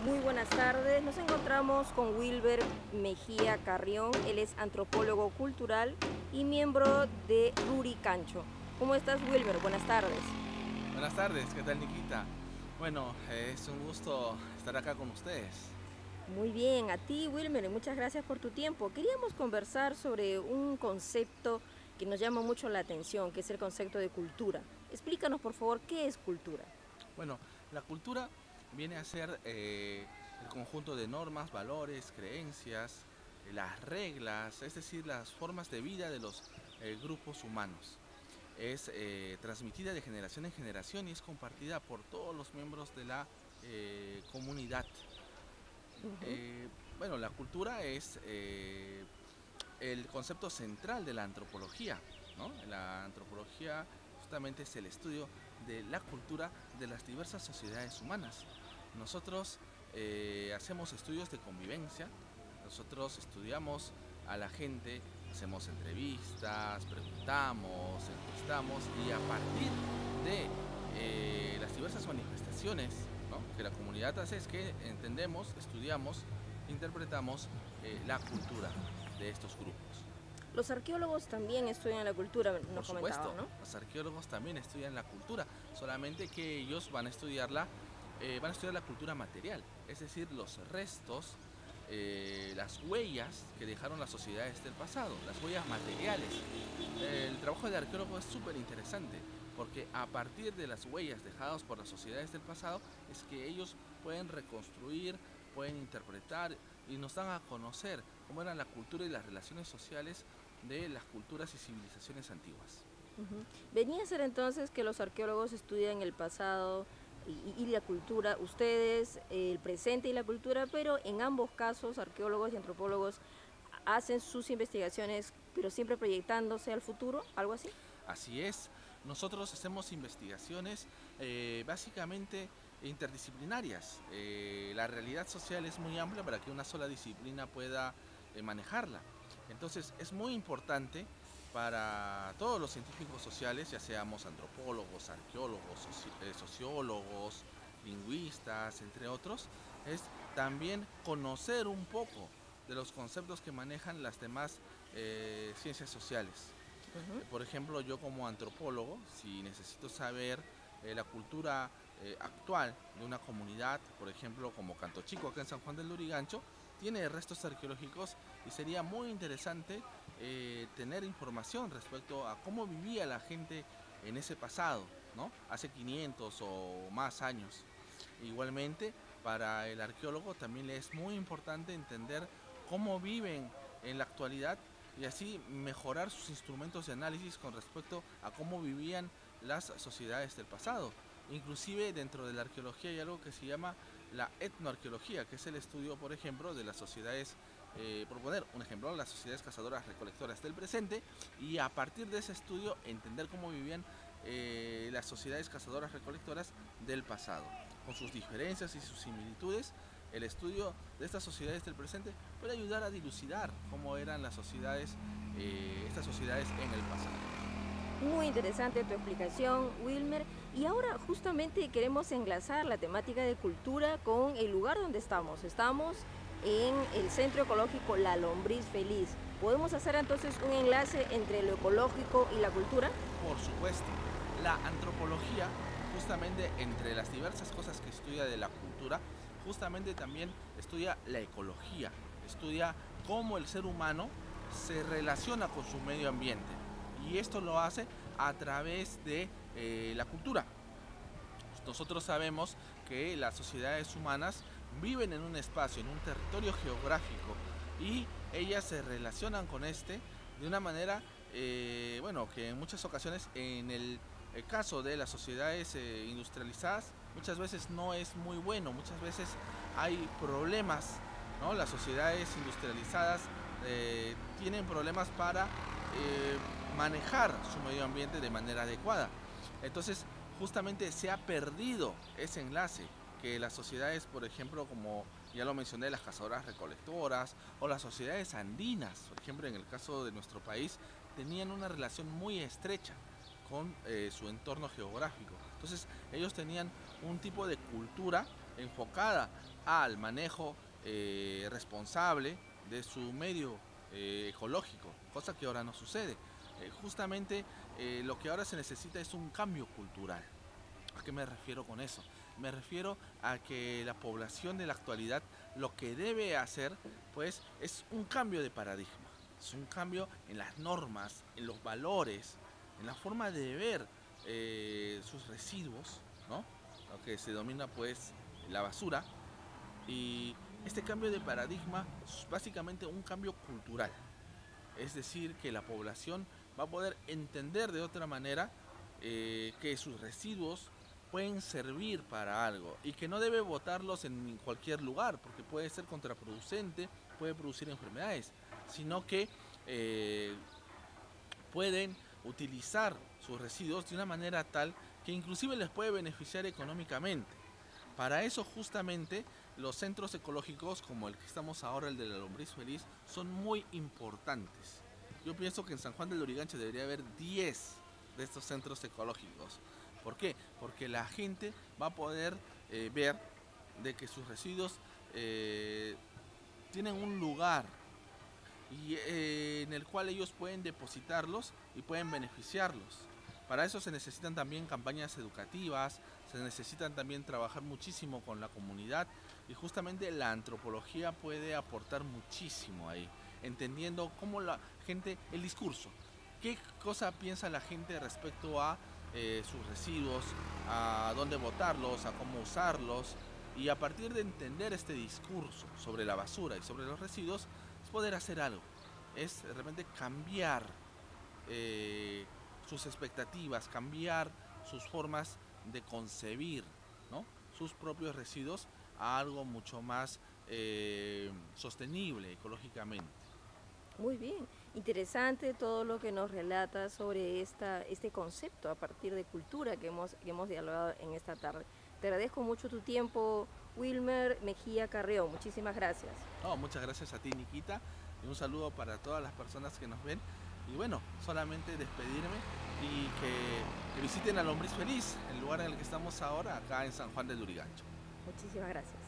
Muy buenas tardes. Nos encontramos con Wilber Mejía Carrión. Él es antropólogo cultural y miembro de Ruricancho. ¿Cómo estás, Wilber? Buenas tardes. Buenas tardes, ¿qué tal, Nikita? Bueno, es un gusto estar acá con ustedes. Muy bien, a ti, Wilmer, y muchas gracias por tu tiempo. Queríamos conversar sobre un concepto que nos llama mucho la atención, que es el concepto de cultura. Explícanos, por favor, ¿qué es cultura? Bueno, la cultura viene a ser el conjunto de normas, valores, creencias, las reglas, es decir, las formas de vida de los grupos humanos. Es transmitida de generación en generación y es compartida por todos los miembros de la comunidad. Ujú. Eh, bueno, la cultura es el concepto central de la antropología, ¿no? La antropología justamente es el estudio de la cultura de las diversas sociedades humanas. Nosotros hacemos estudios de convivencia, nosotros estudiamos a la gente, hacemos entrevistas, preguntamos, encuestamos y a partir de las diversas manifestaciones, ¿no?, que la comunidad hace es que entendemos, estudiamos, interpretamos la cultura de estos grupos. Los arqueólogos también estudian la cultura, Por nos comentaban, supuesto, ¿no? los arqueólogos también estudian la cultura, solamente que ellos van a estudiarla, van a estudiar la cultura material, es decir, los restos, las huellas que dejaron las sociedades del pasado, las huellas materiales. El trabajo de arqueólogo es súper interesante porque a partir de las huellas dejadas por las sociedades del pasado es que ellos pueden reconstruir, pueden interpretar y nos dan a conocer cómo eran la cultura y las relaciones sociales de las culturas y civilizaciones antiguas. Ujú. Venía a ser entonces que los arqueólogos estudian el pasado y la cultura, ustedes el presente y la cultura, pero en ambos casos arqueólogos y antropólogos hacen sus investigaciones, pero siempre proyectándose al futuro, algo así. Así es, nosotros hacemos investigaciones básicamente interdisciplinarias. La realidad social es muy amplia para que una sola disciplina pueda manejarla. Entonces es muy importante para todos los científicos sociales, ya seamos antropólogos, arqueólogos, sociólogos, lingüistas, entre otros, es también conocer un poco de los conceptos que manejan las demás ciencias sociales. Ujú. Por ejemplo, yo como antropólogo, si necesito saber la cultura actual de una comunidad, por ejemplo, como Canto Chico, acá en San Juan del Lurigancho, tiene restos arqueológicos y sería muy interesante tener información respecto a cómo vivía la gente en ese pasado, ¿no? Hace 500 o más años. Igualmente, para el arqueólogo también le es muy importante entender cómo viven en la actualidad y así mejorar sus instrumentos de análisis con respecto a cómo vivían las sociedades del pasado. Inclusive dentro de la arqueología hay algo que se llama la etnoarqueología, que es el estudio, por ejemplo, de las sociedades, por poner un ejemplo, las sociedades cazadoras recolectoras del presente, y a partir de ese estudio entender cómo vivían las sociedades cazadoras recolectoras del pasado. Con sus diferencias y sus similitudes, el estudio de estas sociedades del presente puede ayudar a dilucidar cómo eran las sociedades, estas sociedades en el pasado. Muy interesante tu explicación, Wilmer. Y ahora justamente queremos enlazar la temática de cultura con el lugar donde estamos. Estamos en el Centro Ecológico La Lombriz Feliz. ¿Podemos hacer entonces un enlace entre lo ecológico y la cultura? Por supuesto, la antropología, justamente entre las diversas cosas que estudia de la cultura, justamente también estudia la ecología, estudia cómo el ser humano se relaciona con su medio ambiente. Y esto lo hace a través de la cultura. Nosotros sabemos que las sociedades humanas viven en un espacio, en un territorio geográfico, y ellas se relacionan con este de una manera, bueno, que en muchas ocasiones, en el caso de las sociedades industrializadas, muchas veces no es muy bueno, muchas veces hay problemas, ¿no? Las sociedades industrializadas tienen problemas para manejar su medio ambiente de manera adecuada. Entonces, justamente se ha perdido ese enlace que las sociedades, por ejemplo, como ya lo mencioné, las cazadoras recolectoras o las sociedades andinas, por ejemplo, en el caso de nuestro país, tenían una relación muy estrecha con su entorno geográfico. Entonces, ellos tenían un tipo de cultura enfocada al manejo responsable de su medio ecológico, cosa que ahora no sucede. Justamente lo que ahora se necesita es un cambio cultural. ¿A qué me refiero con eso? Me refiero a que la población de la actualidad lo que debe hacer pues es un cambio de paradigma, es un cambio en las normas, en los valores, en la forma de ver sus residuos, ¿no? Lo que se denomina pues la basura. Y este cambio de paradigma es básicamente un cambio cultural. Es decir, que la población va a poder entender de otra manera que sus residuos pueden servir para algo y que no debe botarlos en cualquier lugar porque puede ser contraproducente, puede producir enfermedades, sino que eh, pueden utilizar sus residuos de una manera tal que inclusive les puede beneficiar económicamente. Para eso justamente los centros ecológicos como el que estamos ahora, el de la Lombriz Feliz, son muy importantes. Yo pienso que en San Juan del Lurigancho debería haber 10 de estos centros ecológicos. ¿Por qué? Porque la gente va a poder ver de que sus residuos tienen un lugar y en el cual ellos pueden depositarlos y pueden beneficiarlos. Para eso se necesitan también campañas educativas, se necesitan también trabajar muchísimo con la comunidad y justamente la antropología puede aportar muchísimo ahí, entendiendo cómo la gente, el discurso, qué cosa piensa la gente respecto a sus residuos, a dónde botarlos, a cómo usarlos y a partir de entender este discurso sobre la basura y sobre los residuos, es poder hacer algo, es de repente cambiar eh, sus expectativas, cambiar sus formas de concebir, ¿no? Sus propios residuos a algo mucho más sostenible ecológicamente. Muy bien, interesante todo lo que nos relata sobre este concepto a partir de cultura que hemos dialogado en esta tarde. Te agradezco mucho tu tiempo, Wilmer Mejía Carreón. Muchísimas gracias. No, muchas gracias a ti, Nikita, y un saludo para todas las personas que nos ven. Y bueno, solamente despedirme y que visiten a Lombriz Feliz, el lugar en el que estamos ahora, acá en San Juan del Lurigancho. Muchísimas gracias.